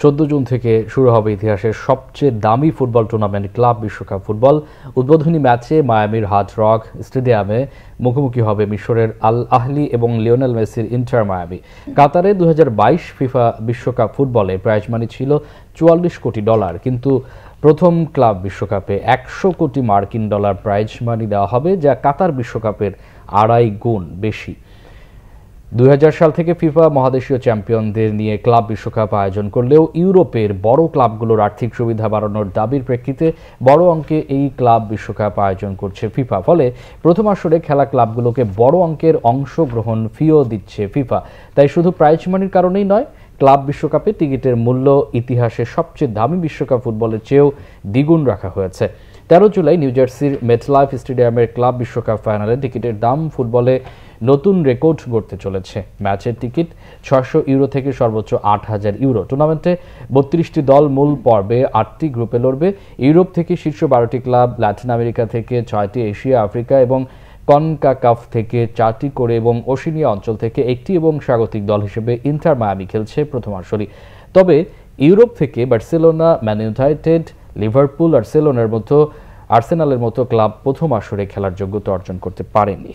14 June থেকে শুরু হবে ইতিহাসের সবচেয়ে দামি ফুটবল টুর্নামেন্ট ক্লাব বিশ্বকাপ ফুটবল। উদ্বোধনী ম্যাচে মায়ামির হার্ড রক স্টেডিয়ামে মুখোমুখি হবে মিশরের আল আহলি এবং লিওনেল মেসির ইন্টার মায়ামি। কাতারে 2022 ফিফা বিশ্বকাপ ফুটবলে প্রাইজ মানি ছিল $44 কোটি, কিন্তু প্রথম ক্লাব বিশ্বকাপে 100 কোটি মার্কিন ডলার প্রাইজ মানি দেওয়া হবে, যা কাতার বিশ্বকাপের 2.5 গুণ বেশি। 2000 সাল থেকে ফিফা মহাদেশীয় চ্যাম্পিয়নদের নিয়ে ক্লাব বিশ্বকাপ আয়োজন করলেও ইউরোপের বড় ক্লাবগুলোর আর্থিক সুবিধা বাড়ানোর দাবির প্রেক্ষিতে বড় অঙ্কে এই ক্লাব বিশ্বকাপ আয়োজন করছে ফিফা। ফলে প্রথম আসরে খেলা ক্লাবগুলোকে বড় অঙ্কের অংশগ্রহণ ফিও দিচ্ছে ফিফা। তাই শুধু প্রাইজ মানির কারণেই নয়, ক্লাব বিশ্বকাপে টিকিটের মূল্য ইতিহাসের সবচেয়ে দামি বিশ্বকাপ ফুটবলের চেয়েও দ্বিগুণ রাখা হয়েছে। 13 জুলাই নিউ জার্সির মেটলাইফ স্টেডিয়ামের ক্লাব বিশ্বকাপ ফাইনালে টিকিটের দাম ফুটবলে নতুন রেকর্ড গড়তে চলেছে। ম্যাচের টিকিট €600 থেকে সর্বোচ্চ €8000। টুর্নামেন্টে 32টি দল মূল পর্বে 8টি গ্রুপে লড়বে। ইউরোপ থেকে শীর্ষ 12টি ক্লাব, ল্যাটিন আমেরিকা থেকে 6টি, এশিয়া, আফ্রিকা এবং কনকাকাফ থেকে 4টি করে এবং ওশেনিয়া অঞ্চল থেকে 1টি এবং স্বাগতিক দল হিসেবে ইন্টার মায়ামি খেলছে প্রথম আসরে। তবে ইউরোপ থেকে বার্সেলোনা, ম্যান ইউনাইটেড, লিভারপুল, আর্সেনালের মতো ক্লাব প্রথম আসরে খেলার যোগ্যতা অর্জন করতে পারেনি।